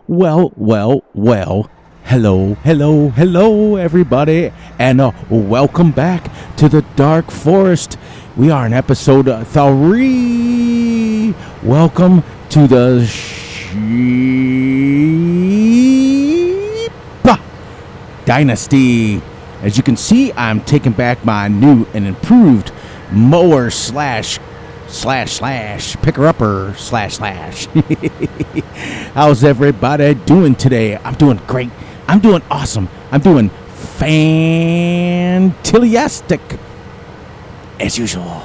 Well. Hello, everybody, and welcome back to the Dark Forest. We are in episode 3. Welcome to the Sheep Dynasty. As you can see, I'm taking back my new and improved mower slash picker-upper slash. How's everybody doing today? I'm doing great. I'm doing awesome. I'm doing fantastic as usual.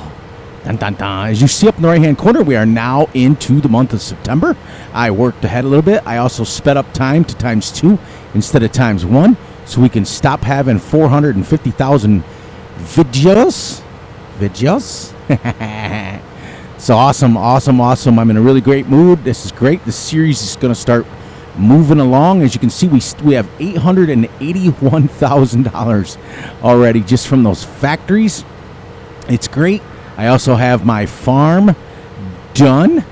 Dun, dun, dun. As you see up in the right-hand corner, we are now into the month of September. I worked ahead a little bit. I also sped up time to times 2 instead of times 1, so we can stop having 450,000 videos. So awesome. I'm in a really great mood. This is great. This series is going to start moving along. As you can see, we have $881,000 already just from those factories. It's great. I also have my farm done.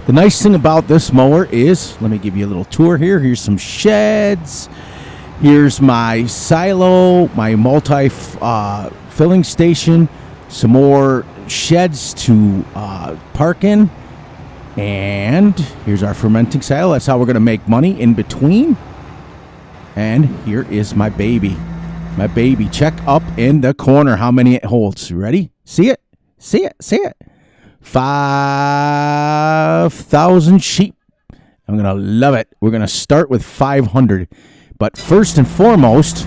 The nice thing about this mower is, let me give you a little tour here. Here's some sheds. Here's my silo, my multi-filling station, some more sheds to park in. And here's our fermenting silo. That's how we're going to make money in between. And here is my baby. Check up in the corner how many it holds. Ready? See it? 5,000 sheep. I'm going to love it. We're going to start with 500. But first and foremost,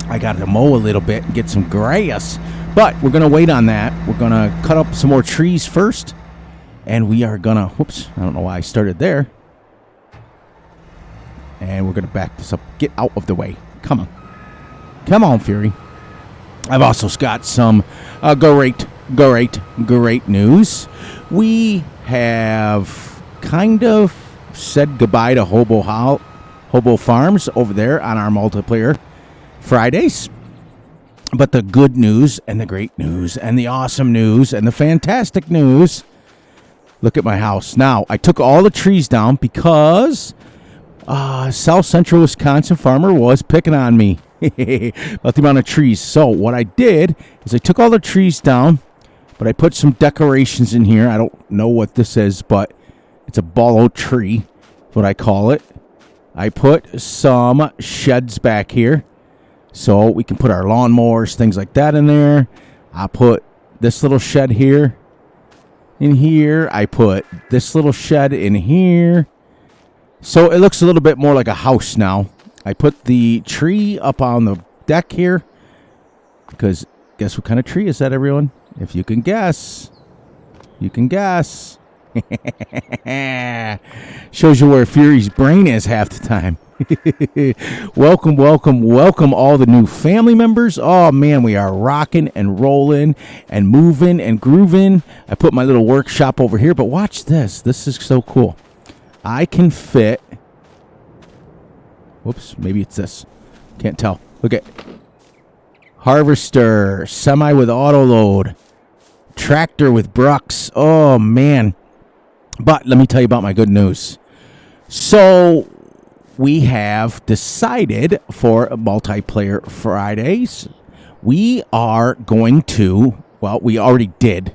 I got to mow a little bit and get some grass. But we're going to wait on that. We're going to cut up some more trees first. And we are going to, whoops, I don't know why I started there. And we're going to back this up. Get out of the way. Come on, Fury. I've also got some great news. We have kind of said goodbye to Hobo Farms over there on our multiplayer Fridays. But the good news and the great news and the awesome news and the fantastic news, look at my house. Now, I took all the trees down because South Central Wisconsin farmer was picking on me about the amount of trees. So what I did is I took all the trees down, but I put some decorations in here. I don't know what this is, but it's a bolo tree, what I call it. I put some sheds back here so we can put our lawnmowers, things like that in there. I put this little shed here in here. I put this little shed in here. So it looks a little bit more like a house now. I put the tree up on the deck here because guess what kind of tree is that, everyone? If you can guess, Shows you where Fury's brain is half the time. Welcome all the new family members. Oh man, we are rocking and rolling and moving and grooving. I put my little workshop over here, but watch this. This is so cool. I can fit, whoops, maybe it's this. Can't tell. Look at harvester, semi with autoload, tractor with Brucks. Oh man. But let me tell you about my good news. So we have decided for multiplayer Fridays, we are going to, well, we already did.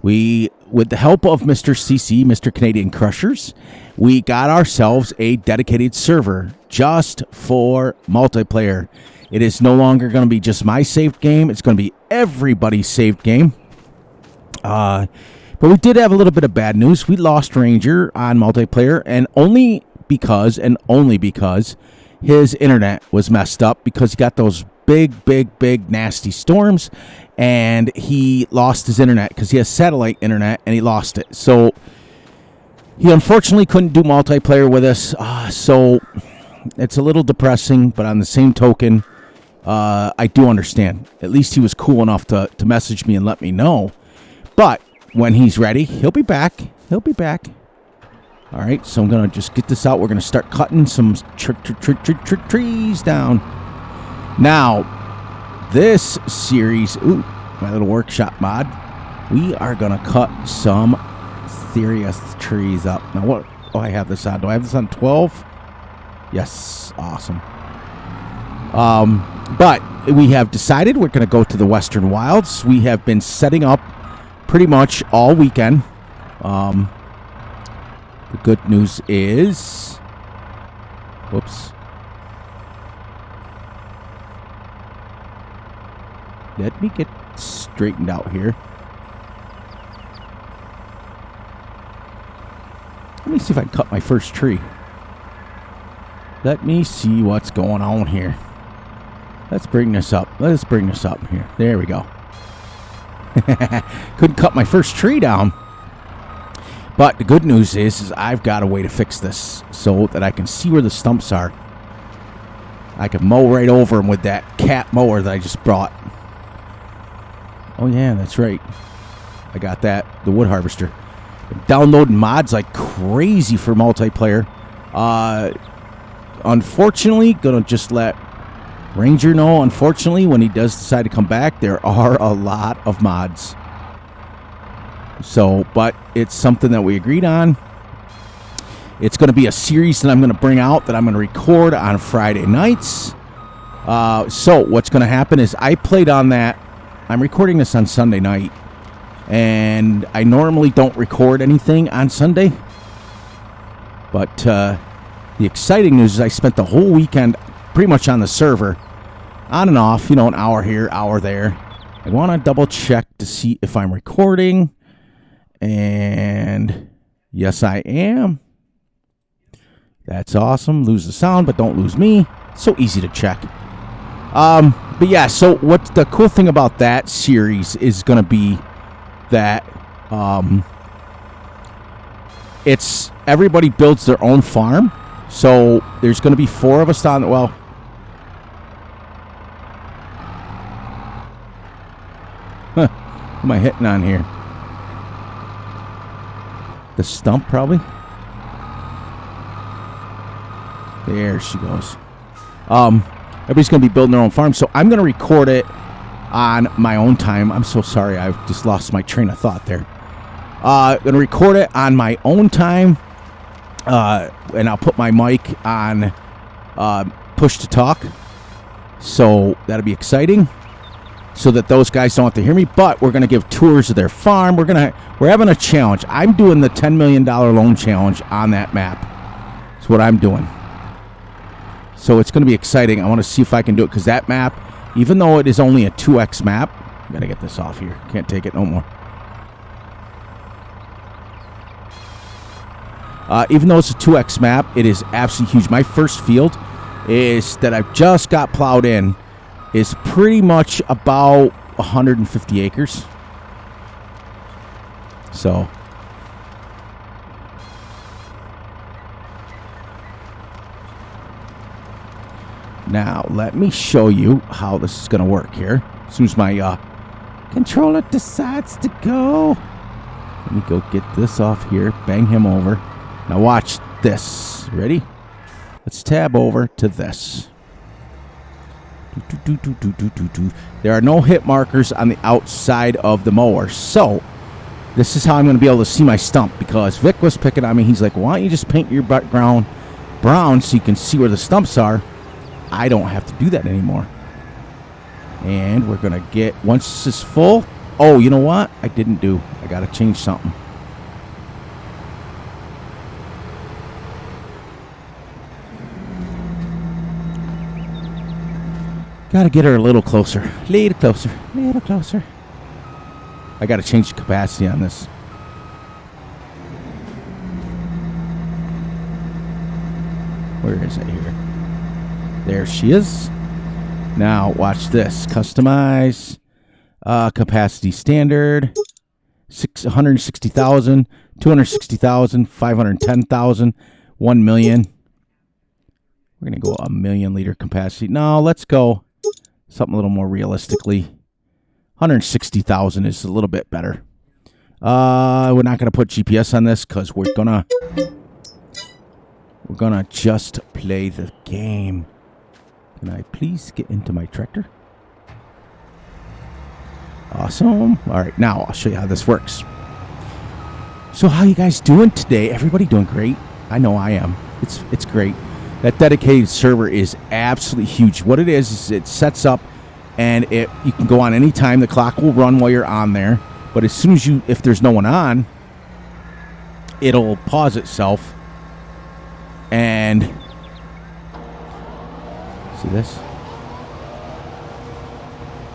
With the help of Mr. CC, Mr. Canadian Crushers, we got ourselves a dedicated server just for multiplayer. It is no longer going to be just my saved game. It's going to be everybody's saved game. But we did have a little bit of bad news. We lost Ranger on multiplayer, and only because his internet was messed up because he got those big nasty storms, and he lost his internet because he has satellite internet and he lost it. So he unfortunately couldn't do multiplayer with us. So it's a little depressing, but on the same token, I do understand. At least he was cool enough to message me and let me know. But when he's ready, he'll be back. All right, so I'm going to just get this out. We're going to start cutting some trees down. Now, this series, my little workshop mod, we are going to cut some serious trees up. Now, what do I have this on? Do I have this on 12? Yes, awesome. But we have decided we're going to go to the Western Wilds. We have been setting up pretty much all weekend. The good news is... Whoops. Let me get straightened out here. Let me see if I can cut my first tree. Let me see what's going on here. Let's bring this up. Let's bring this up here. There we go. Couldn't cut my first tree down. But the good news is I've got a way to fix this so that I can see where the stumps are. I can mow right over them with that cat mower that I just brought. Oh, yeah, that's right. I got that, the wood harvester. I'm downloading mods like crazy for multiplayer. Unfortunately, going to just let Ranger know, unfortunately, when he does decide to come back, there are a lot of mods. So, but it's something that we agreed on. It's going to be a series that I'm going to bring out that I'm going to record on Friday nights. So what's going to happen is I played on that. I'm recording this on Sunday night. And I normally don't record anything on Sunday. But the exciting news is I spent the whole weekend pretty much on the server. On and off, you know, an hour here, hour there. I want to double check to see if I'm recording. And yes, I am. That's awesome. Lose the sound, but don't lose me. So easy to check. But yeah, so what the cool thing about that series is going to be that it's everybody builds their own farm. So there's going to be 4 of us down. Well, what am I hitting on here? The stump, probably. There she goes. Everybody's going to be building their own farm, so I'm going to record it on my own time. I'm so sorry. I just lost my train of thought there. I'm going to record it on my own time, and I'll put my mic on push to talk, so that'll be exciting, so that those guys don't have to hear me. But we're going to give tours of their farm. We're having a challenge. I'm doing the $10 million loan challenge on that map. That's what I'm doing. So it's going to be exciting. I want to see if I can do it, because that map, even though it is only a 2x map, I got to get this off here. Can't take it no more. Even though it's a 2x map, it is absolutely huge. My first field is that I've just got plowed in is pretty much about 150 acres. So now let me show you how this is going to work here. As soon as my controller decides to go, let me go get this off here. Bang him over. Now watch this. Ready? Let's tab over to this. There are no hit markers on the outside of the mower. So this is how I'm going to be able to see my stump, because Vic was picking on me. He's like, why don't you just paint your background brown so you can see where the stumps are? I don't have to do that anymore. And we're going to get, once this is full, oh, you know what? I didn't do. I got to change something. Got to get her a little closer. Little closer. Little closer. I got to change the capacity on this. Where is it here? There she is. Now, watch this. Customize. Capacity standard. 160,000. 260,000. 510,000. 1 million. We're going to go 1 million liter capacity. No, let's go something a little more realistically. 160,000 is a little bit better. We're not going to put GPS on this because we're gonna just play the game. Can I please get into my tractor? Awesome. All right, now I'll show you how this works. So how you guys doing today? Everybody doing great? I know I am. It's great. That dedicated server is absolutely huge. What it is it sets up, and you can go on any time. The clock will run while you're on there. But as soon as if there's no one on, it'll pause itself. And see this?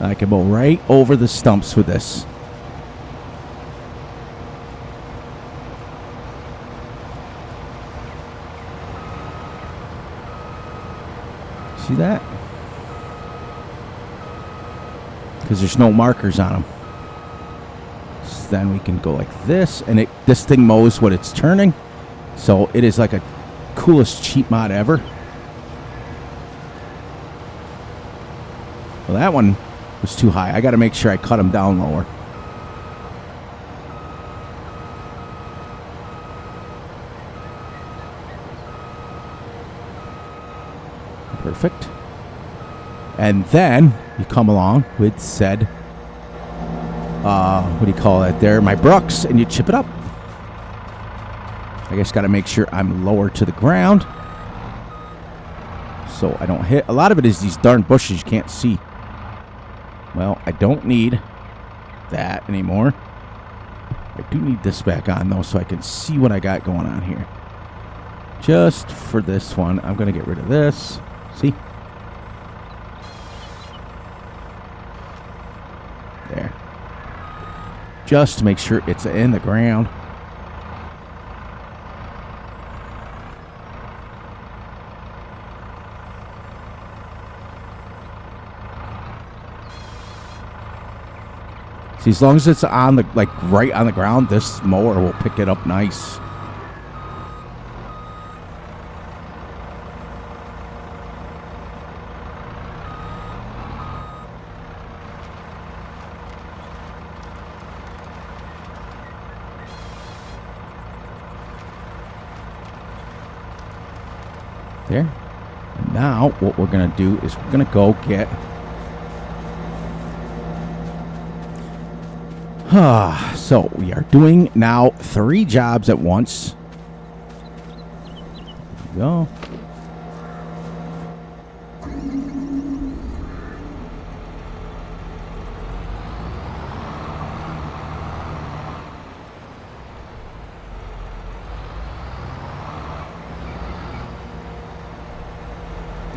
I can go right over the stumps with this. See that? Because there's no markers on them. So then we can go like this, and this thing mows what it's turning. So it is like a coolest cheap mod ever. Well, that one was too high. I got to make sure I cut them down lower. Perfect. And then you come along with said, what do you call it there? My Brooks, and you chip it up. I just got to make sure I'm lower to the ground so I don't hit. A lot of it is these darn bushes you can't see. Well, I don't need that anymore. I do need this back on, though, so I can see what I got going on here. Just for this one, I'm going to get rid of this. See? There. Just to make sure it's in the ground. See, as long as it's on the, like, right on the ground, this mower will pick it up nice. There. And now what we're going to do is we're going to go get so we are doing now 3 jobs at once. There we go.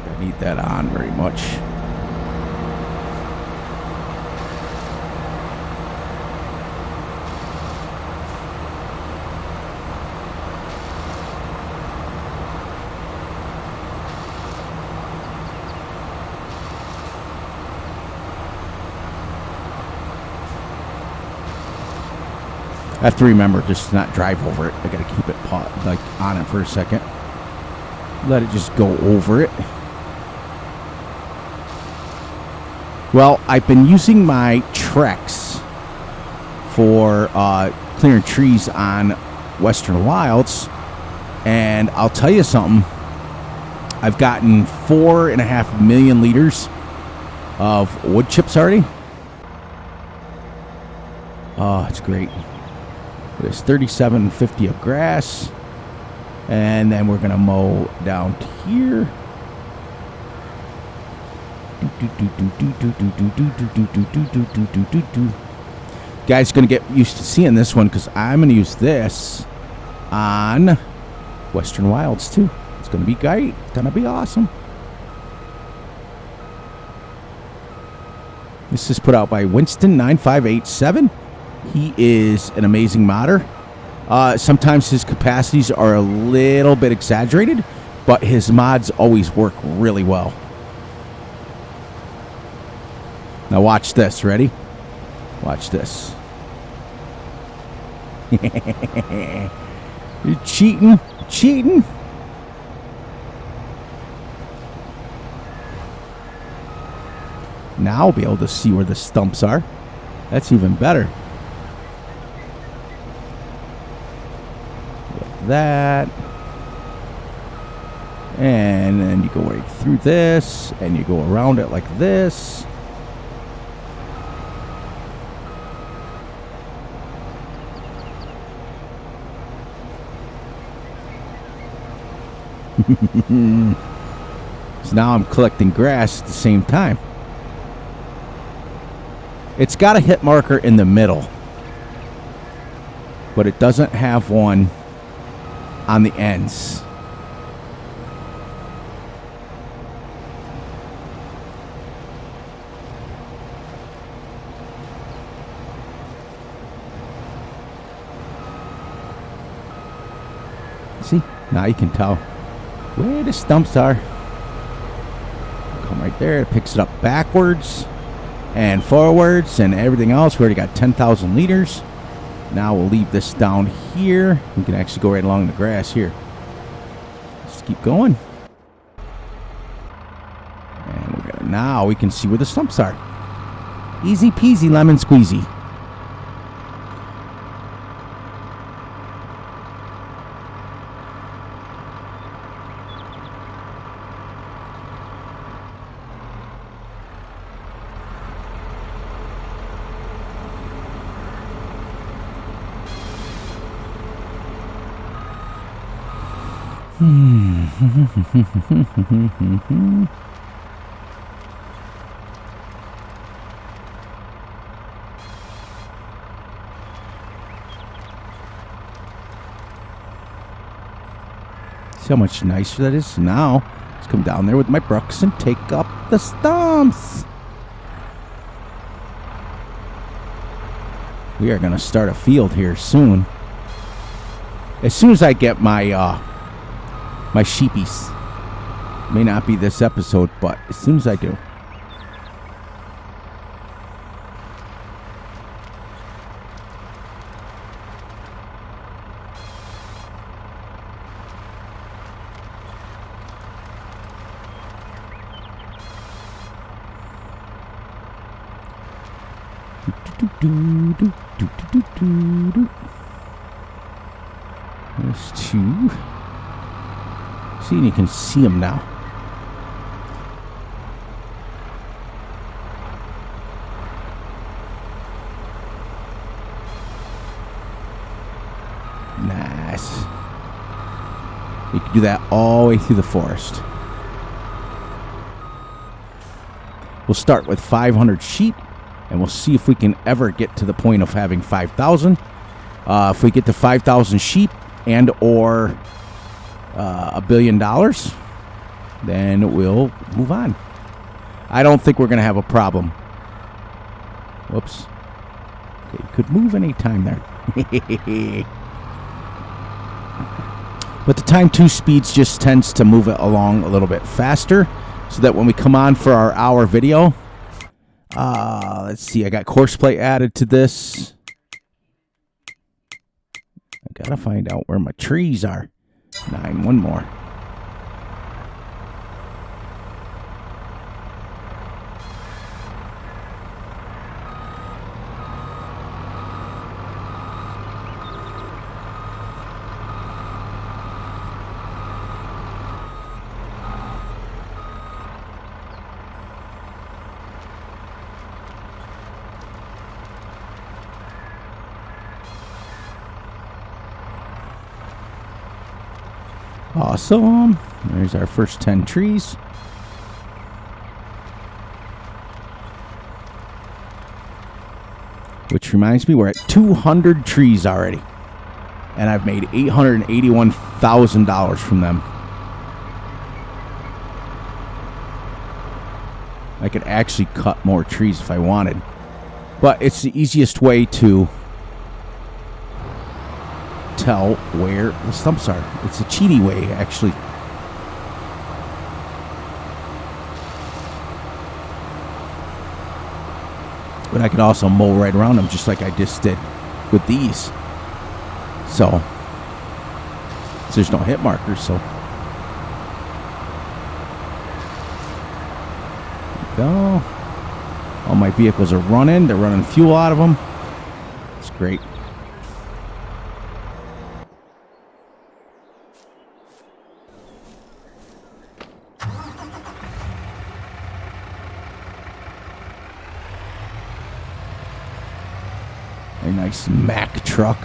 I need that on very much. I have to remember just to not drive over it. I got to keep it like on it for a second. Let it just go over it. Well, I've been using my Trex for clearing trees on Western Wilds, and I'll tell you something. I've gotten 4.5 million liters of wood chips already. Oh, it's great. There's $37.50 of grass, and then we're gonna mow down to here. Guys, gonna get used to seeing this one because I'm gonna use this on Western Wilds too. It's gonna be great. It's gonna be awesome. This is put out by Winston9587. He is an amazing modder. Sometimes his capacities are a little bit exaggerated, but his mods always work really well. Now watch this. Ready? Watch this. You're cheating. Cheating. Now I'll be able to see where the stumps are. That's even better. Like that. And then you go right through this, and you go around it like this. So now I'm collecting grass at the same time. It's got a hit marker in the middle, but it doesn't have one on the ends. See, now you can tell where the stumps are. Come right there. It picks it up backwards and forwards and everything else. We already got 10,000 liters. Now we'll leave this down here. We can actually go right along the grass here. Just keep going. And we're gonna, now we can see where the stumps are. Easy peasy lemon squeezy. See how much nicer that is? Now, let's come down there with my brooks and take up the stumps. We are going to start a field here soon. As soon as I get my my sheepies. May not be this episode, but as soon as I do. There's two. See, and you can see them now. Nice. You can do that all the way through the forest. We'll start with 500 sheep, and we'll see if we can ever get to the point of having 5,000. If we get to 5,000 sheep and or $1 billion, then we'll move on. I don't think we're going to have a problem. Whoops. Okay, could move any time there. But the time 2 speeds just tends to move it along a little bit faster, so that when we come on for our hour video, let's see, I got course play added to this. I gotta find out where my trees are. 9, one more. Awesome. There's our first 10 trees. Which reminds me, we're at 200 trees already. And I've made $881,000 from them. I could actually cut more trees if I wanted. But it's the easiest way to tell where the stumps are. It's a cheaty way, actually. But I could also mow right around them, just like I just did with these. So there's no hit markers, so there we go. All my vehicles are running. They're running fuel out of them. It's great. A nice Mack truck.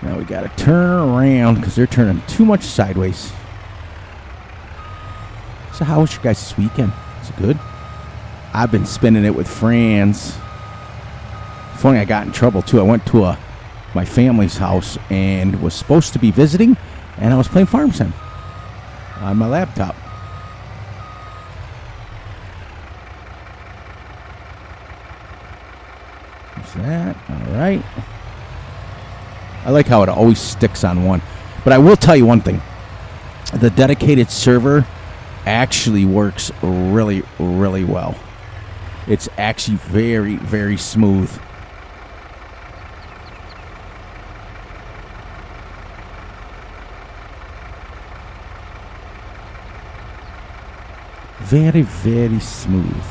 Now we got to turn around because they're turning too much sideways. So how was your guys' weekend? Is it good? I've been spending it with friends. Funny, I got in trouble too. I went to my family's house and was supposed to be visiting, and I was playing Farm Sim on my laptop. What's that? All right. I like how it always sticks on one. But I will tell you one thing. The dedicated server actually works really, really well. It's actually very, very smooth. Very, very smooth.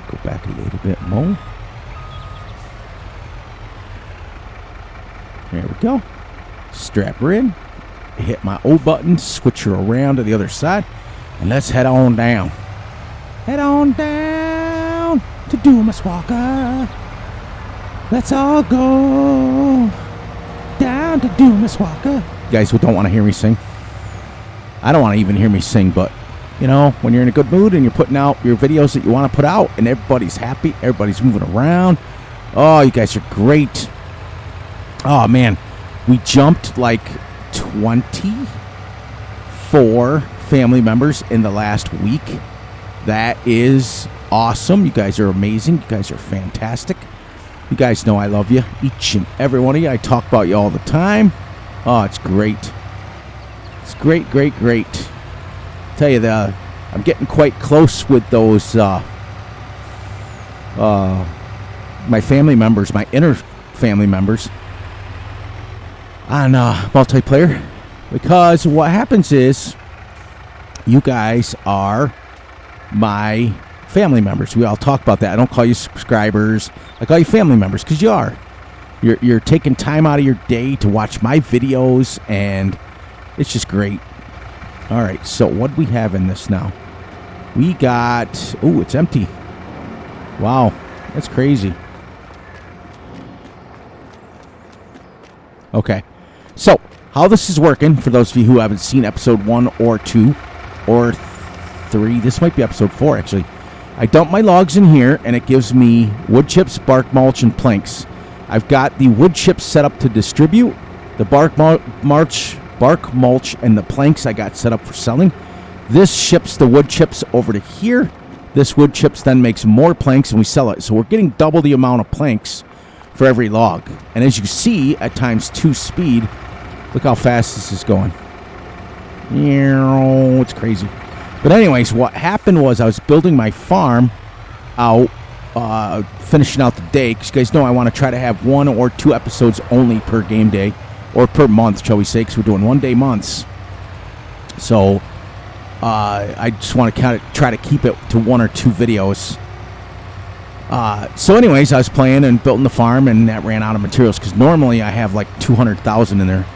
Go back a little bit more. There we go. Strap her in. Hit my O button, switch her around to the other side, and let's head on down. Head on down to Dumas Walker. Let's all go down to Dumas Walker. You guys who don't want to hear me sing, I don't want to even hear me sing, but you know, when you're in a good mood and you're putting out your videos that you want to put out and everybody's happy, everybody's moving around. Oh, you guys are great. Oh man, we jumped like 24 family members in the last week. That is awesome. You guys are amazing. You guys are fantastic. You guys know I love you, each and every one of you. I talk about you all the time. Oh, it's great. It's great, great, great. Tell you that I'm getting quite close with those my family members, my inner family members on multiplayer, because what happens is you guys are my family members. We all talk about that. I don't call you subscribers. I call you family members because you are. You're taking time out of your day to watch my videos, and it's just great. All right, so what do we have in this now? We got... Oh, it's empty. Wow, that's crazy. Okay, so how this is working, for those of you who haven't seen episode 1 or 2 or 3, this might be episode 4 actually. I dump my logs in here and it gives me wood chips, bark mulch, and planks. I've got the wood chips set up to distribute. The bark mulch, and the planks I got set up for selling. This ships the wood chips over to here. This wood chips then makes more planks and we sell it. So we're getting double the amount of planks for every log. And as you see, at ×2 speed, look how fast this is going. It's crazy. But anyways, what happened was I was building my farm out, finishing out the day. Because you guys know I want to try to have 1 or 2 episodes only per game day. Or per month, shall we say, because we're doing 1-day months. So I just want to kind of try to keep it to 1 or 2 videos. So anyways, I was playing and building the farm, and that ran out of materials. Because normally I have like 200,000 in there.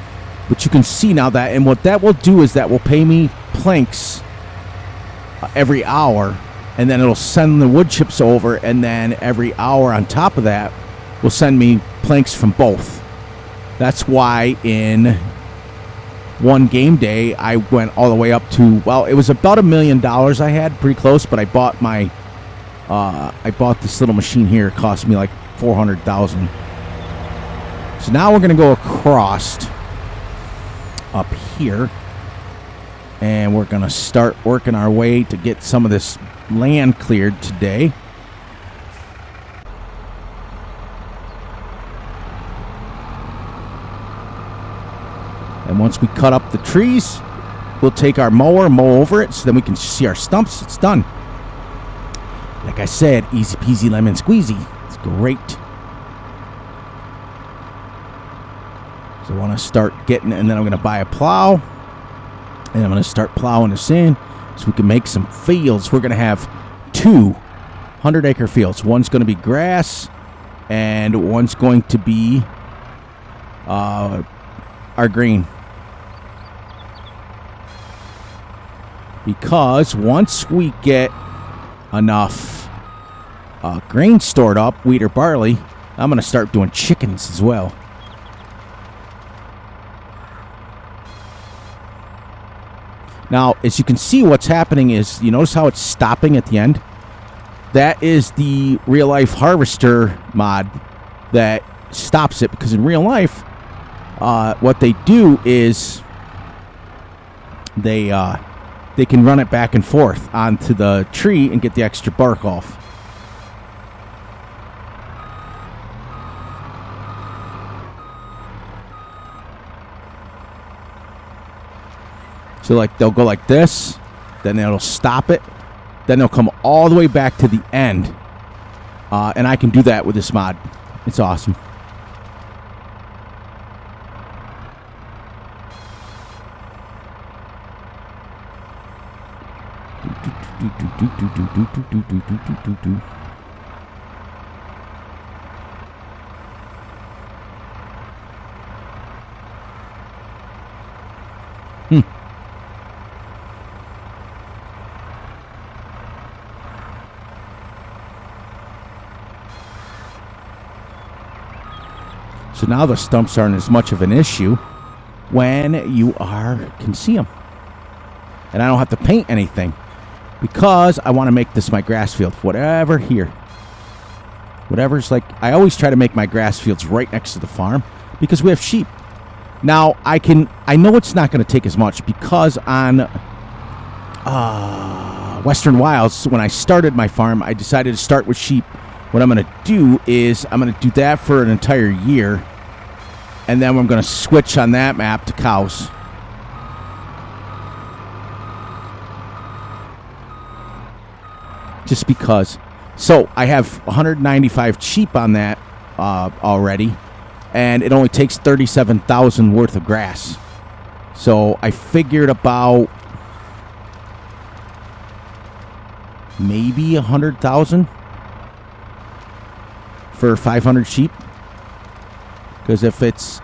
But you can see now that, and what that will do is that will pay me planks every hour, and then it'll send the wood chips over, and then every hour on top of that will send me planks from both. That's why in one game day I went all the way up to, well, it was about $1 million I had, pretty close, but I bought my I bought this little machine here. It cost me like 400,000. So now we're gonna go across up here, and we're gonna start working our way to get some of this land cleared today. And once we cut up the trees, we'll take our mower, mow over it, so then we can see our stumps. It's done. Like I said, easy peasy lemon squeezy. It's great. So I want to start getting, and then I'm going to buy a plow, and I'm going to start plowing this in so we can make some fields. We're going to have 2 100-acre fields. One's going to be grass, and one's going to be our grain. Because once we get enough grain stored up, wheat or barley, I'm going to start doing chickens as well. Now, as you can see, what's happening is, you notice how it's stopping at the end? That is the real-life harvester mod that stops it, because in real life, what they do is they can run it back and forth onto the tree and get the extra bark off. So like they'll go like this, then it'll stop it, then they'll come all the way back to the end. And I can do that with this mod. It's awesome. So now the stumps aren't as much of an issue when you can see them. And I don't have to paint anything because I want to make this my grass field. Whatever here. Whatever's like, I always try to make my grass fields right next to the farm because we have sheep. Now I know it's not going to take as much because on Western Wilds, when I started my farm, I decided to start with sheep. What I'm going to do is I'm going to do that for an entire year, and then I'm going to switch on that map to cows. Just because. So I have 195 sheep on that already, and it only takes 37,000 worth of grass. So I figured about maybe 100,000 for 500 sheep. Because if it's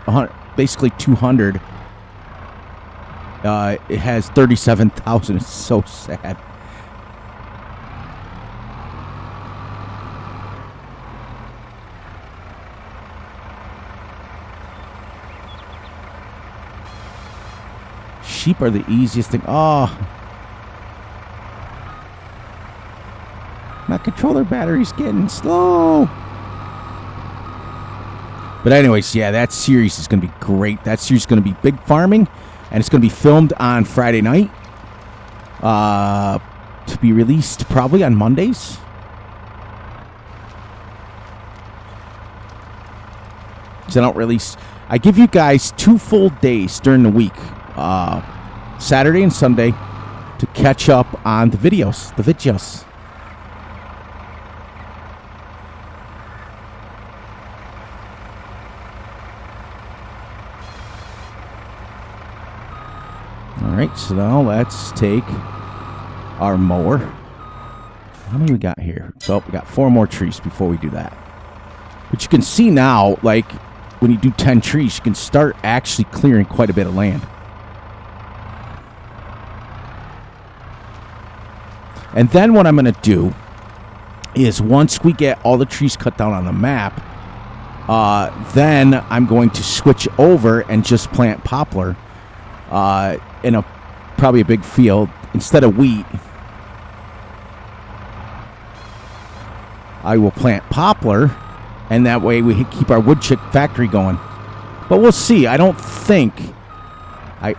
basically 200, it has 37,000. It's so sad. Sheep are the easiest thing. Oh. My controller battery's getting slow. But anyways, yeah, that series is going to be great. That series is going to be big farming, and it's going to be filmed on Friday night. To be released probably on Mondays. So I give you guys 2 full days during the week, Saturday and Sunday, to catch up on the videos. All right, so now let's take our mower. How many we got here? So we got 4 more trees before we do that. But you can see now, like, when you do 10 trees, you can start actually clearing quite a bit of land. And then what I'm going to do is once we get all the trees cut down on the map, then I'm going to switch over and just plant poplar in probably a big field instead of wheat. I will plant poplar, and that way we keep our wood chip factory going. But we'll see. I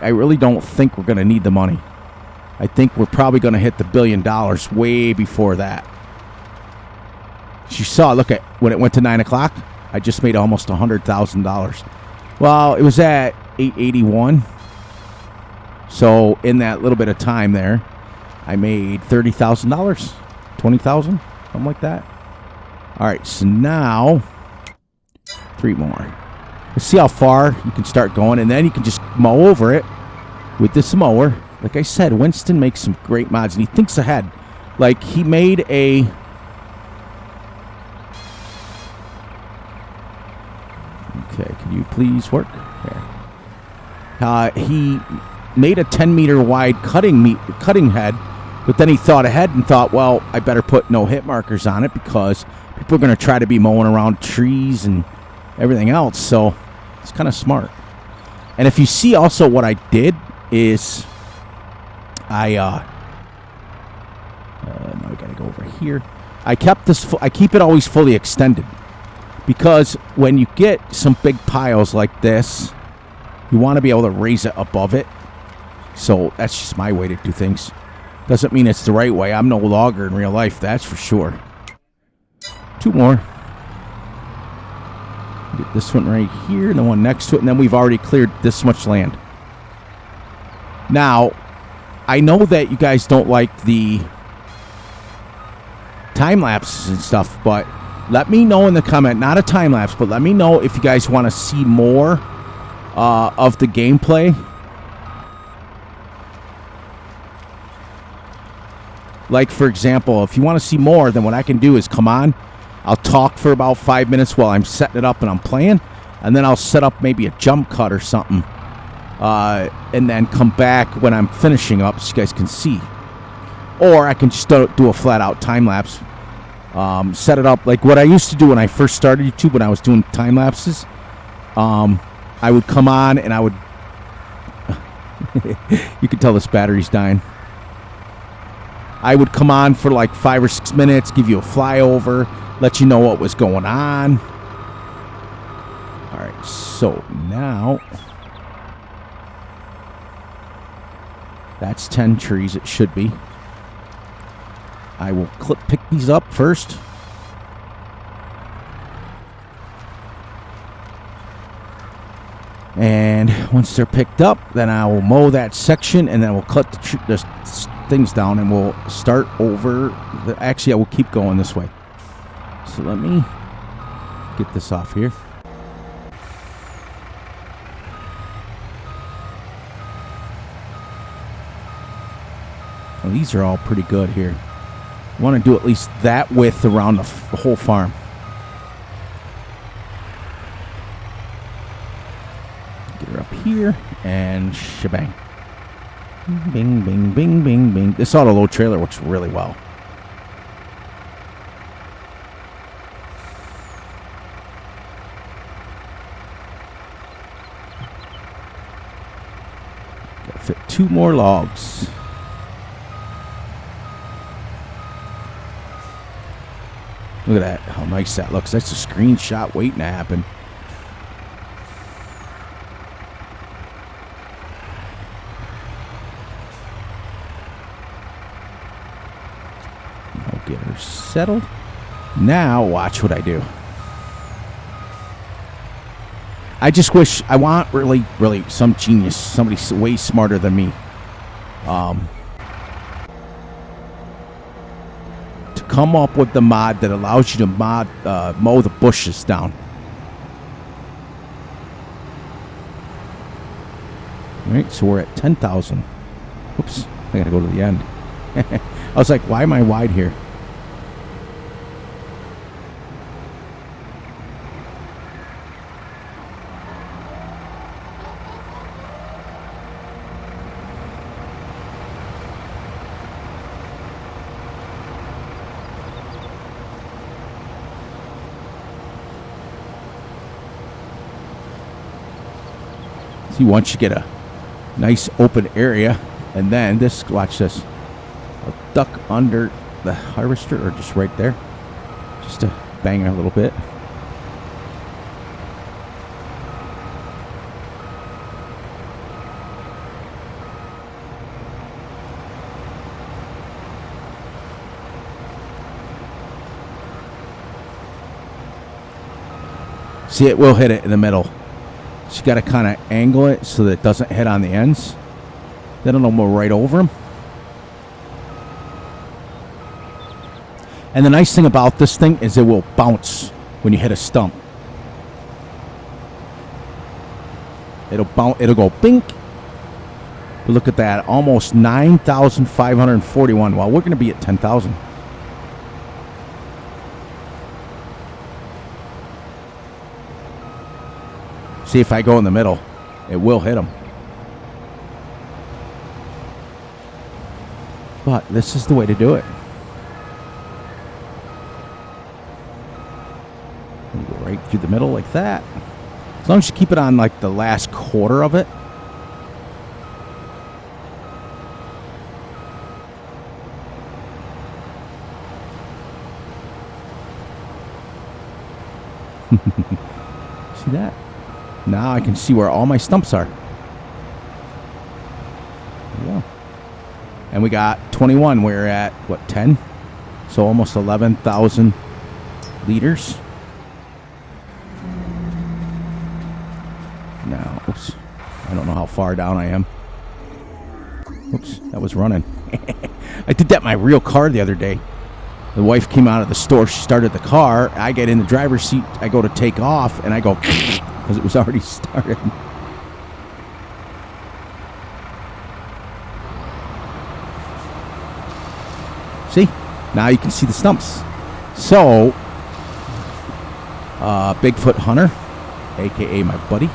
really don't think we're going to need the money. I think we're probably going to hit the $1 billion way before that. As you saw, look at when it went to 9 o'clock, I just made almost $100,000. Well, it was at 881. So in that little bit of time there, I made $30,000, $20,000, something like that. All right, so now 3 more. Let's see how far you can start going, and then you can just mow over it with this mower. Like I said, Winston makes some great mods, and he thinks ahead. Like, he made a... Okay, can you please work? There. He made a 10-meter wide cutting head, but then he thought ahead and thought, well, I better put no hit markers on it because people are going to try to be mowing around trees and everything else. So it's kind of smart. And if you see also what I did is now we got to go over here. I kept this. I keep it always fully extended because when you get some big piles like this, you want to be able to raise it above it. So that's just my way to do things. Doesn't mean it's the right way. I'm no logger in real life, that's for sure. 2 more. Get this one right here and the one next to it, and then we've already cleared this much land. Now, I know that you guys don't like the time lapses and stuff, but let me know in the comment, not a time lapse, but let me know if you guys want to see more of the gameplay. Like, for example, if you want to see more, then what I can do is come on. I'll talk for about 5 minutes while I'm setting it up and I'm playing. And then I'll set up maybe a jump cut or something. And then come back when I'm finishing up so you guys can see. Or I can just do a flat-out time-lapse. Set it up like what I used to do when I first started YouTube, when I was doing time-lapses. I would come on and I would... You can tell this battery's dying. I would come on for like 5 or 6 minutes, give you a flyover, let you know what was going on. All right, so now that's 10 trees, it should be. I will pick these up first. And once they're picked up, then I will mow that section, and then we'll cut the things down, and we'll start over. Actually, I will keep going this way. So let me get this off here. Well, these are all pretty good here. I want to do at least that width around the whole farm. Get her up here and shebang. Bing, bing, bing, bing, bing. This autoload trailer works really well. Gotta fit 2 more logs. Look at that, how nice that looks. That's a screenshot waiting to happen. I'll get her settled. Now, watch what I do. I just wish, I want really some genius, somebody way smarter than me. Come up with the mod that allows you to mow the bushes down. All right, so we're at 10,000. Oops, I gotta go to the end. I was like, why am I wide here? See, once you get a nice open area, and then this, watch this. I'll duck under the harvester, or just right there, just to bang a little bit. See, it will hit it in the middle. So you got to kind of angle it so that it doesn't hit on the ends. Then it'll go right over them. And the nice thing about this thing is it will bounce when you hit a stump. It'll bounce. It'll go bink. But look at that, almost 9,541. Well, we're going to be at 10,000. See, if I go in the middle, it will hit them. But this is the way to do it. You go right through the middle like that. As long as you keep it on like the last quarter of it. See that? Now I can see where all my stumps are. Yeah. And we got 21. We're at, what, 10? So almost 11,000 liters. Now, oops. I don't know how far down I am. Oops, that was running. I did that in my real car the other day. The wife came out of the store. She started the car. I get in the driver's seat. I go to take off, and I go because it was already started. See? Now you can see the stumps. So, Bigfoot Hunter, a.k.a. my buddy,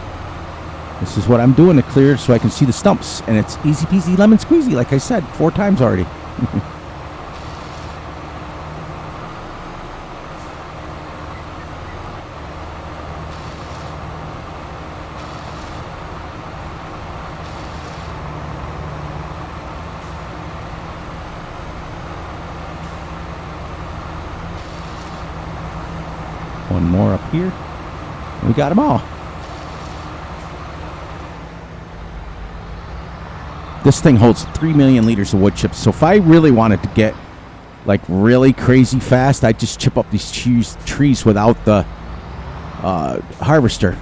this is what I'm doing to clear so I can see the stumps. And it's easy peasy lemon squeezy, like I said, 4 times already. One more up here. We got them all. This thing holds 3 million liters of wood chips. So if I really wanted to get like really crazy fast, I'd just chip up these trees without the harvester.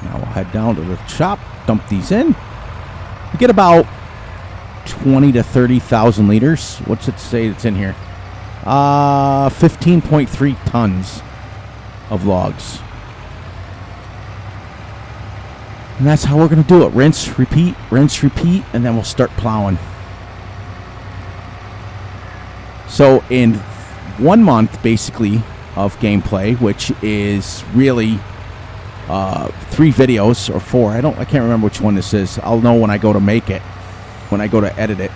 Now we'll head down to the shop, dump these in. We get about 20 to 30,000 liters. What's it say that's in here? 15.3 tons of logs. And that's how we're going to do it. Rinse, repeat, and then we'll start plowing. So in 1 month, basically, of gameplay, which is really 3 videos or 4. I can't remember which one this is. I'll know when I go to make it, when I go to edit it.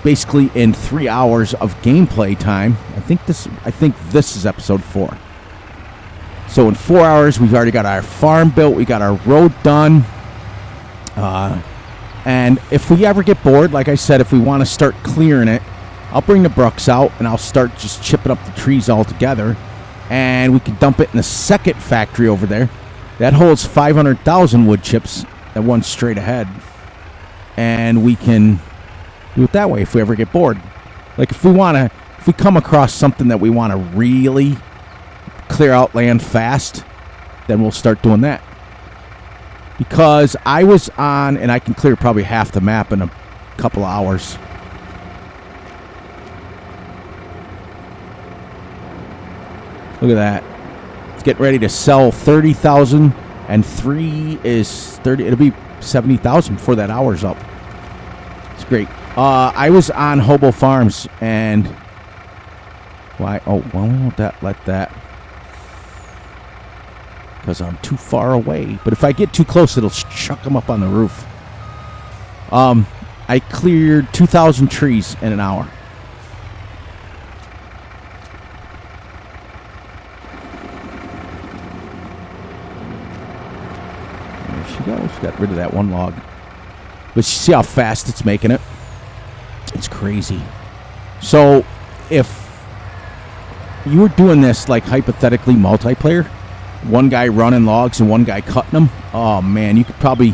Basically in 3 hours of gameplay time. I think this is episode 4. So in 4 hours, we've already got our farm built. We got our road done. And if we ever get bored, like I said, if we want to start clearing it, I'll bring the brucks out and I'll start just chipping up the trees all together. And we can dump it in the second factory over there. That holds 500,000 wood chips that one straight ahead. And we can do it that way if we ever get bored. Like if we come across something that we want to really clear out land fast, then we'll start doing that. Because I was on, and I can clear probably half the map in a couple of hours. Look at that. It's getting ready to sell 30,000, and 3 is 30. It'll be 70,000 before that hour's up. It's great. I was on Hobo Farms, and why? Oh, well, we won't let that. Because I'm too far away. But if I get too close, it'll chuck them up on the roof. I cleared 2,000 trees in an hour. There she goes. Got rid of that one log. But you see how fast it's making it? It's crazy. So, if you were doing this, like, hypothetically multiplayer, one guy running logs and one guy cutting them, oh man, you could probably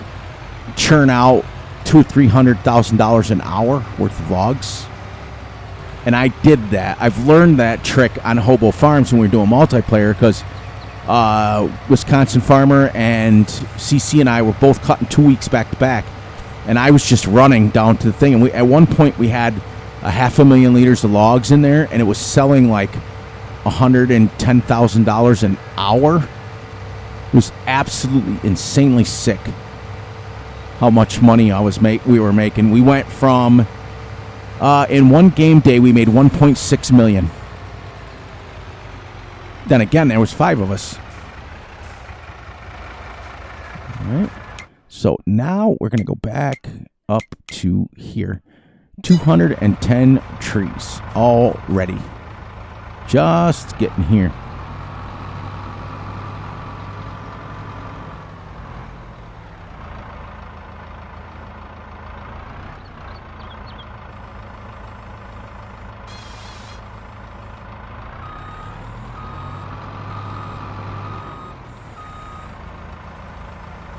churn out $200,000 or $300,000 an hour worth of logs. And I did that. I've learned that trick on Hobo Farms when we were doing multiplayer, because Wisconsin Farmer and CC and I were both cutting 2 weeks back to back, and I was just running down to the thing. And at one point we had 500,000 liters of logs in there, and it was selling like $110,000 an hour. It was absolutely insanely sick how much money we were making. We went from in one game day we made 1.6 million. Then again, there was 5 of us. right. So now we're going to go back up to here. 210 trees already. Just getting here.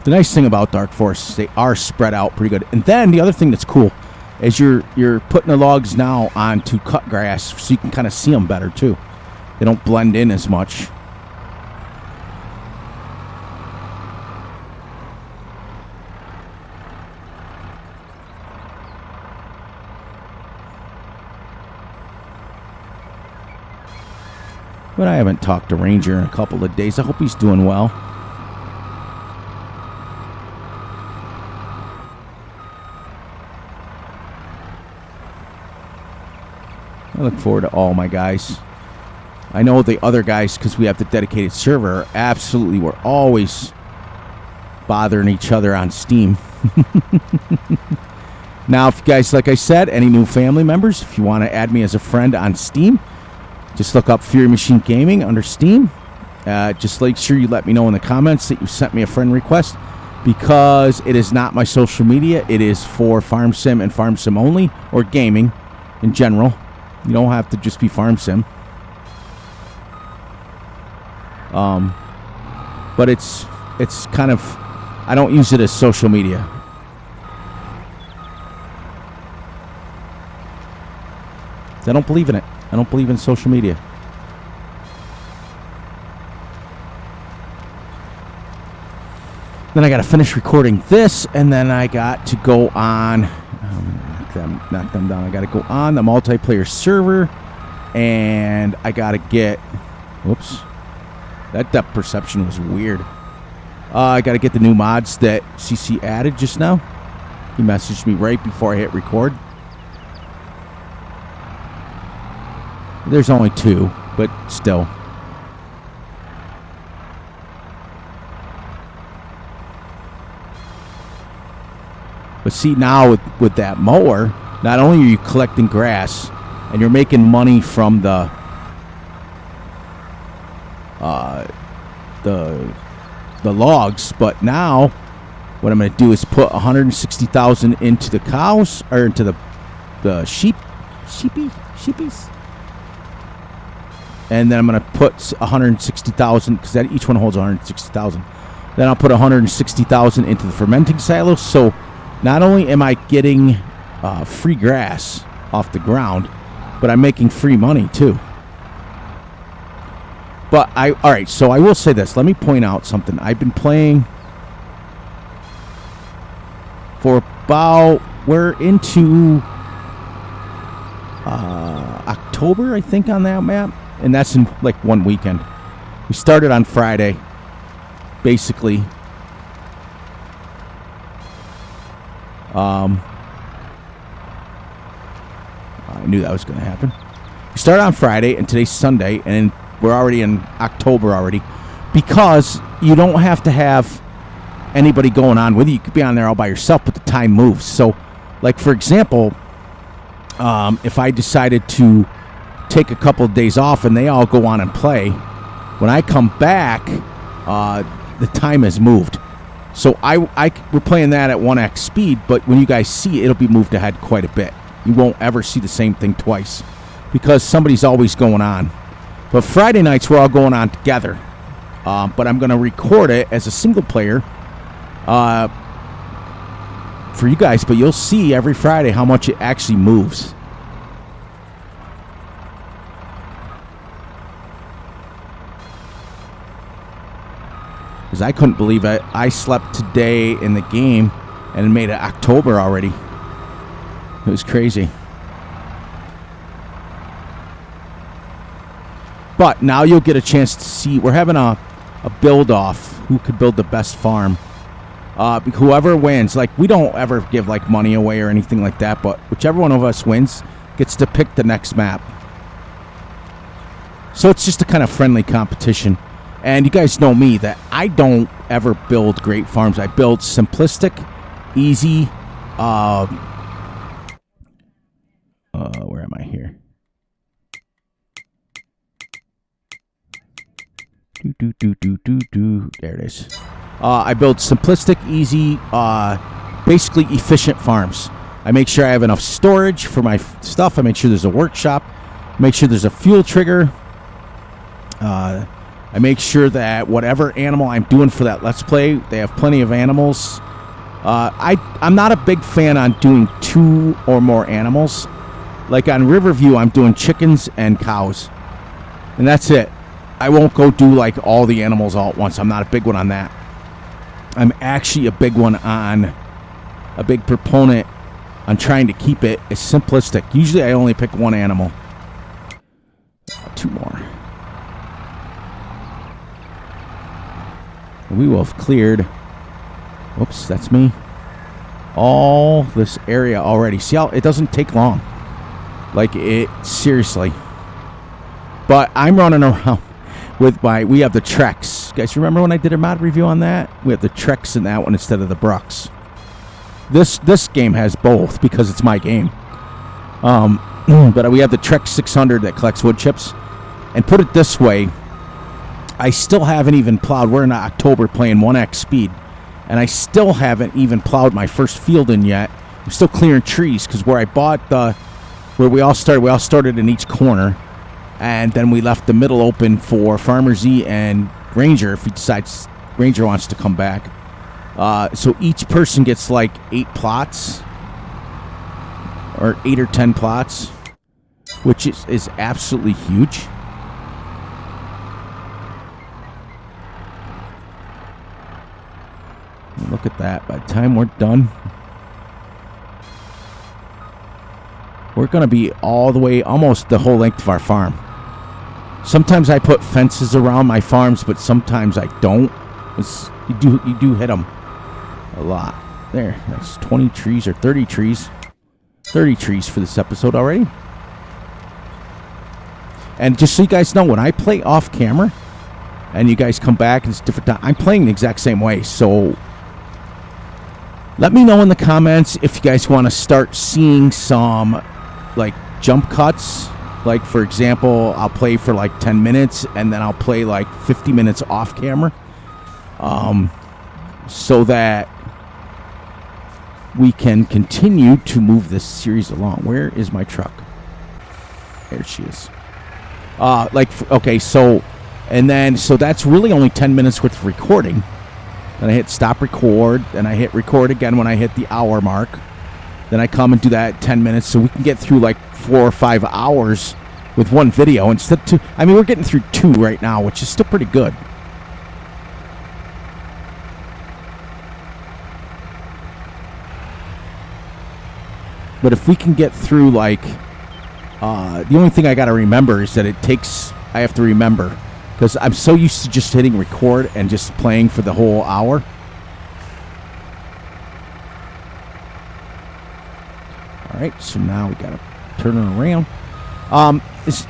The nice thing about dark forests is they are spread out pretty good. And then the other thing that's cool is you're putting the logs now onto cut grass so you can kind of see them better too. They don't blend in as much. But I haven't talked to Ranger in a couple of days. I hope he's doing well. I look forward to all my guys. I know the other guys, because we have the dedicated server, absolutely, we're always bothering each other on Steam. Now, if you guys, like I said, any new family members, if you want to add me as a friend on Steam, just look up Fury Machine Gaming under Steam. Just make sure you let me know in the comments that you sent me a friend request, because it is not my social media. It is for Farm Sim and Farm Sim only, or gaming in general. You don't have to just be Farm Sim. But it's kind of, I don't use it as social media. I don't believe in it. I don't believe in social media. Then I got to finish recording this, and then I got to go on. Knock them down. I got to go on the multiplayer server, and I got to get. Whoops, that depth perception was weird. I got to get the new mods that CC added just now. He messaged me right before I hit record. There's only 2, but still. But see, now with that mower, not only are you collecting grass and you're making money from the logs, but now what I'm going to do is put 160,000 into the cows, or into the sheepies. And then I'm going to put 160,000, because each one holds 160,000. Then I'll put 160,000 into the fermenting silos. So not only am I getting free grass off the ground, but I'm making free money too. But all right, so I will say this. Let me point out something. I've been playing for about, we're into October, I think, on that map. And that's in like one weekend. We started on Friday, basically. I knew that was going to happen. We started on Friday, and today's Sunday, and we're already in October already, because you don't have to have anybody going on with you. You could be on there all by yourself, but the time moves. So, like, for example, if I decided to take a couple of days off and they all go on and play, when I come back, the time has moved. So we're playing that at 1x speed, but when you guys see it, it'll be moved ahead quite a bit. You won't ever see the same thing twice, because somebody's always going on. But Friday nights, we're all going on together. But I'm going to record it as a single player for you guys, but you'll see every Friday how much it actually moves. Because I couldn't believe it. I slept today in the game and it made it October already. It was crazy. But now you'll get a chance to see. We're having a build-off. Who could build the best farm? Whoever wins. Like, we don't ever give, like, money away or anything like that. But whichever one of us wins gets to pick the next map. So it's just a kind of friendly competition. And you guys know me that I don't ever build great farms. I build simplistic, easy. Where am I here? There it is. I build simplistic, easy, basically efficient farms. I make sure I have enough storage for my stuff. I make sure there's a workshop. Make sure there's a fuel trigger. I make sure that whatever animal I'm doing for that Let's Play, they have plenty of animals. I'm not a big fan on doing 2 or more animals. Like on Riverview, I'm doing chickens and cows. And that's it. I won't go do like all the animals all at once. I'm not a big one on that. I'm actually a big proponent on trying to keep it as simplistic. Usually I only pick 1 animal. 2 more. We will have cleared. Whoops, that's me. All this area already. See how it doesn't take long. Like it, seriously. But I'm running around with we have the Trex. You guys remember when I did a mod review on that? We have the Trex in that one instead of the Brucks. This game has both because it's my game. But we have the Trex 600 that collects wood chips. And put it this way, I still haven't even plowed. We're in October playing 1x speed. And I still haven't even plowed my first field in yet. I'm still clearing trees because where I bought where we all started in each corner. And then we left the middle open for Farmer Z and Ranger if he decides Ranger wants to come back. So each person gets like 8 plots. Or 8 or 10 plots. Which is absolutely huge. Look at that. By the time we're done, we're going to be all the way, almost the whole length of our farm. Sometimes I put fences around my farms, but sometimes I don't. You do hit them a lot. There, that's 20 trees or 30 trees. 30 trees for this episode already. And just so you guys know, when I play off camera and you guys come back and it's different time, I'm playing the exact same way. So let me know in the comments if you guys want to start seeing some like jump cuts. Like, for example, I'll play for like 10 minutes and then I'll play like 50 minutes off camera. So that we can continue to move this series along. Where is my truck? There she is. Okay, so that's really only 10 minutes worth of recording. Then I hit stop record, and I hit record again when I hit the hour mark. Then I come and do that 10 minutes, so we can get through like 4 or 5 hours with one video instead of 2. I mean, we're getting through 2 right now, which is still pretty good. But if we can get through like, the only thing I got to remember is that I have to remember, because I'm so used to just hitting record and just playing for the whole hour. All right, so now we got to turn it around.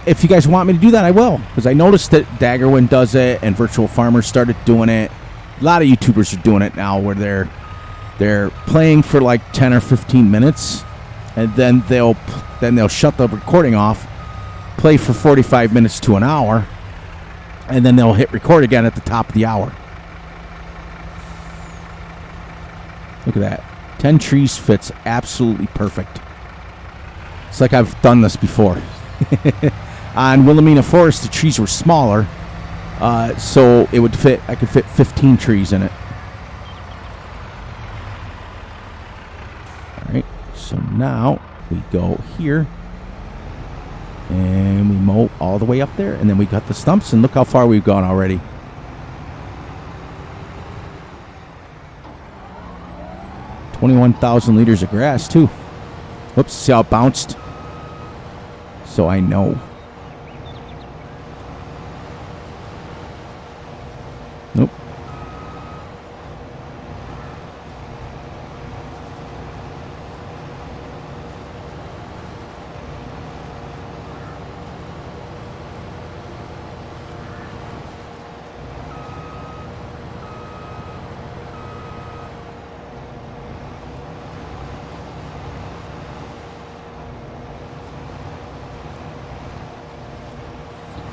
If you guys want me to do that, I will, because I noticed that Daggerwin does it and Virtual Farmer started doing it. A lot of YouTubers are doing it now, where they're playing for like 10 or 15 minutes, and then they'll shut the recording off, play for 45 minutes to an hour, and then they'll hit record again at the top of the hour. Look at that. 10 trees fits absolutely perfect. It's like I've done this before. On Wilhelmina Forest, the trees were smaller, so it would fit. I could fit 15 trees in it. All right, so now we go here, and we mow all the way up there, and then we got the stumps, and look how far we've gone already. $21,000 liters of grass too. Whoops, see how it bounced? So I know. Nope.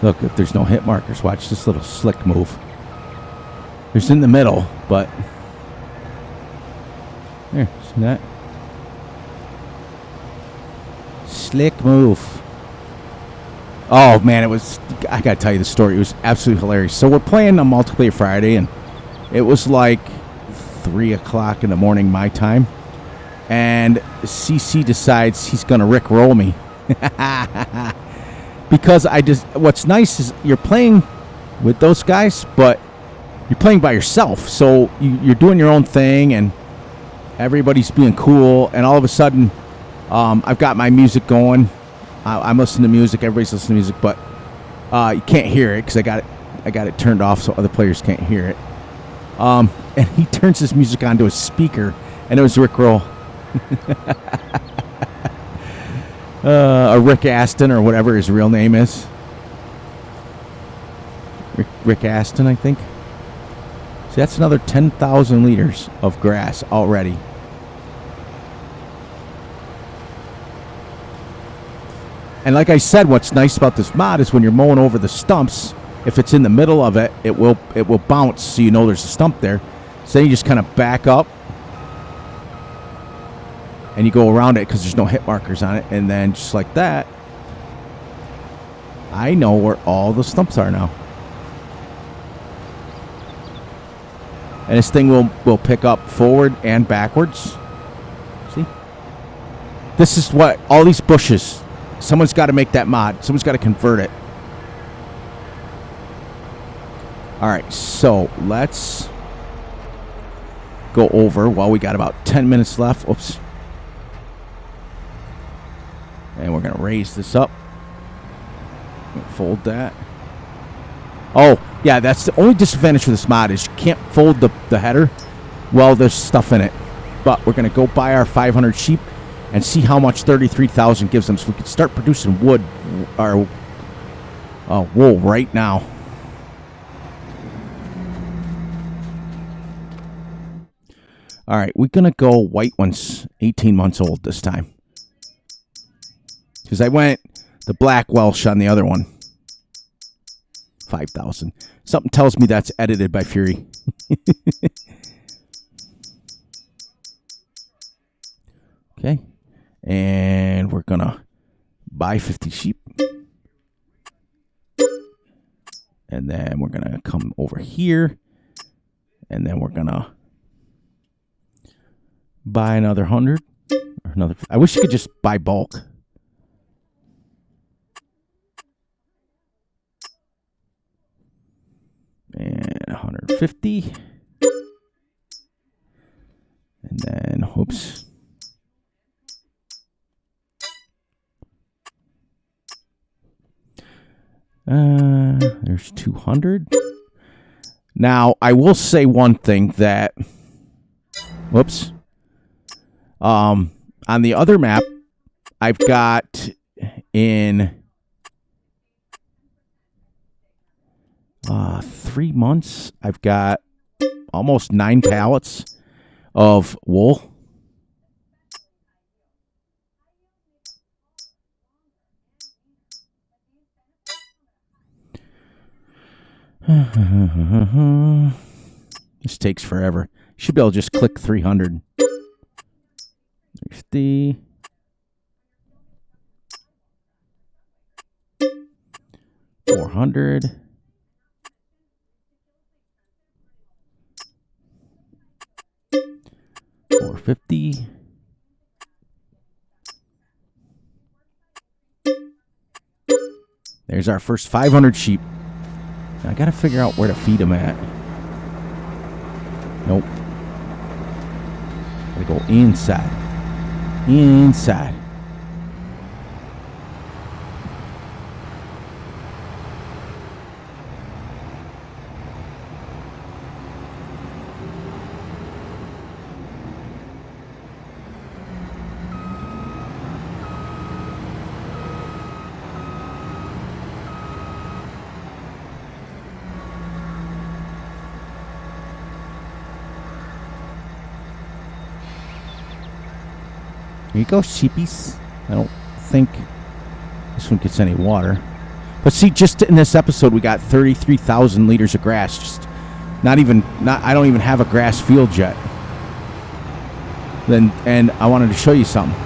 Look, if there's no hit markers, watch this little slick move. There's in the middle, but there, see that? Slick move. Oh man, I gotta tell you the story. It was absolutely hilarious. So we're playing on Multiplayer Friday, and it was like 3 o'clock in the morning my time, and CC decides he's gonna Rickroll me. Because what's nice is you're playing with those guys, but you're playing by yourself. So you're doing your own thing, and everybody's being cool. And all of a sudden, I've got my music going. I'm listening to music. Everybody's listening to music, but you can't hear it because I got it turned off so other players can't hear it. And he turns his music onto a speaker, and it was Rickroll. Rick Aston, or whatever his real name is. Rick Aston, I think. See, that's another 10,000 liters of grass already. And like I said, what's nice about this mod is when you're mowing over the stumps, if it's in the middle of it, it will bounce, so you know there's a stump there. So then you just kind of back up, and you go around it because there's no hit markers on it. And then just like that, I know where all the stumps are now. And this thing will pick up forward and backwards. See? This is what, all these bushes, someone's got to make that mod. Someone's got to convert it. All right, so let's go over while we got about 10 minutes left. Oops. And we're going to raise this up. Fold that. Oh, yeah, that's the only disadvantage for this mod is you can't fold the header while there's stuff in it. But we're going to go buy our 500 sheep and see how much 33,000 gives them, so we can start producing wood or wool right now. All right, we're going to go white ones, 18 months old this time. Because I went the black Welsh on the other one. 5,000. Something tells me that's edited by Fury. Okay. And we're going to buy 50 sheep. And then we're going to come over here. And then we're going to buy another 100. Or another. I wish you could just buy bulk. And 150. And then, oops. There's 200. Now, I will say one thing that, whoops. On the other map, I've got in 3 months, I've got almost 9 pallets of wool. This takes forever. Should be able to just click 300. 50. 400. 450. There's our first 500 sheep. Now I got to figure out where to feed them at. Nope. Gotta go inside. Inside. Here you go, sheepies. I don't think this one gets any water. But see, just in this episode, we got 33,000 liters of grass. Just I don't even have a grass field yet. And I wanted to show you something.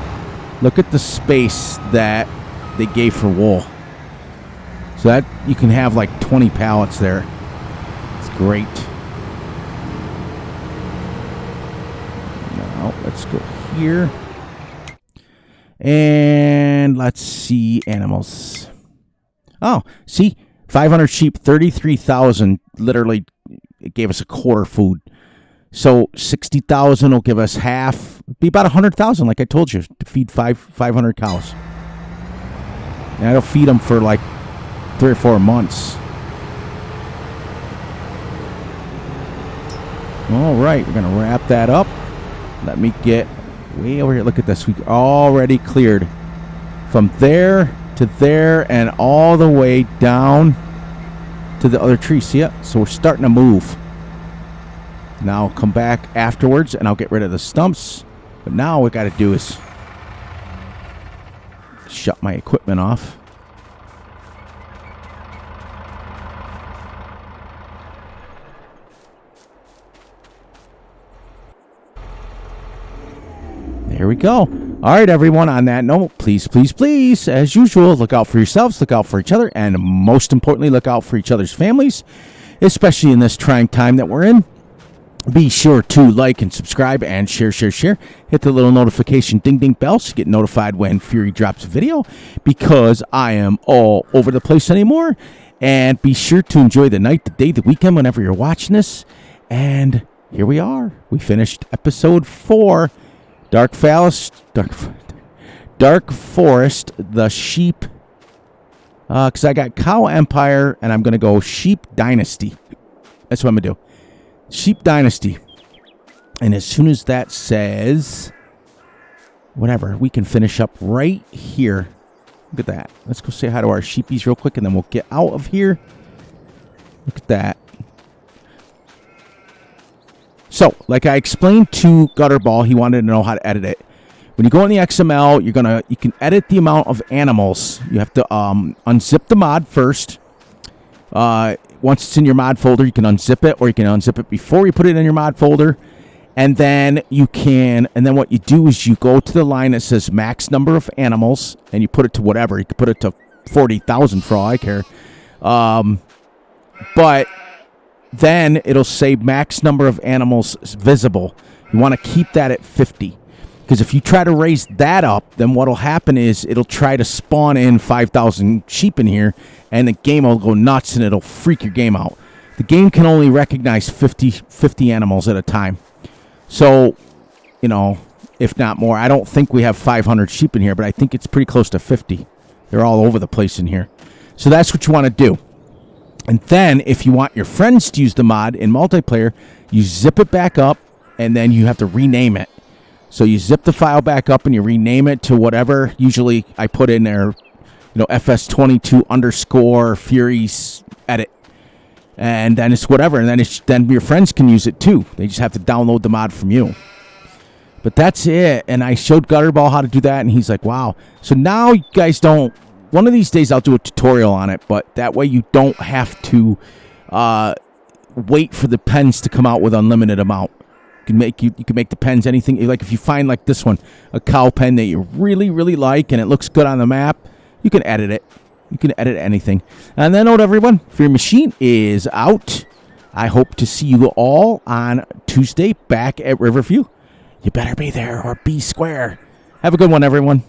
Look at the space that they gave for wool. So that you can have like 20 pallets there. It's great. Now let's go here. And let's see animals. Oh, see, 500 sheep, 33,000. Literally, it gave us a quarter food. So 60,000 will give us half. Be about 100,000, like I told you, to feed 500 cows. And I'll feed them for like 3 or 4 months. All right, we're gonna wrap that up. Let me get way over here. Look at this. We already cleared from there to there and all the way down to the other tree. See it? So we're starting to move. Now I'll come back afterwards and I'll get rid of the stumps. But now what I got to do is shut my equipment off. There we go. All right, everyone. On that note, please, please, please, as usual, look out for yourselves, look out for each other, and most importantly, look out for each other's families, especially in this trying time that we're in. Be sure to like and subscribe and share. Hit the little notification ding bell so you get notified when Fury drops a video, because I am all over the place anymore. And be sure to enjoy the night, the day, the weekend, whenever you're watching this. And here we are. We finished episode 4. Dark Forest, the sheep. Because I got Cow Empire, and I'm going to go Sheep Dynasty. That's what I'm going to do. Sheep Dynasty. And as soon as that says whatever, we can finish up right here. Look at that. Let's go say hi to our sheepies real quick, and then we'll get out of here. Look at that. So, like I explained to Gutterball, he wanted to know how to edit it. When you go in the XML, you can edit the amount of animals. You have to unzip the mod first. Once it's in your mod folder, you can unzip it, or you can unzip it before you put it in your mod folder. And then what you do is you go to the line that says max number of animals, and you put it to whatever. You can put it to 40,000 for all I care. But then it'll say max number of animals visible. You want to keep that at 50. Because if you try to raise that up, then what'll happen is it'll try to spawn in 5,000 sheep in here, and the game will go nuts and it'll freak your game out. The game can only recognize 50 animals at a time. So, if not more. I don't think we have 500 sheep in here, but I think it's pretty close to 50. They're all over the place in here. So that's what you want to do. And then if you want your friends to use the mod in multiplayer, you zip it back up, and then you have to rename it. So you zip the file back up and you rename it to whatever. Usually I put in there, Fs22 _ Fury's edit. And then it's whatever. And then your friends can use it too. They just have to download the mod from you. But that's it. And I showed Gutterball how to do that, and he's like, wow. So now you guys don't. One of these days I'll do a tutorial on it, but that way you don't have to wait for the pens to come out with unlimited amount. You can make the pens anything. Like if you find like this one, a cow pen that you really, really like and it looks good on the map, you can edit it. You can edit anything. And then note, everyone, Fear Machine is out. I hope to see you all on Tuesday back at Riverview. You better be there or be square. Have a good one, everyone.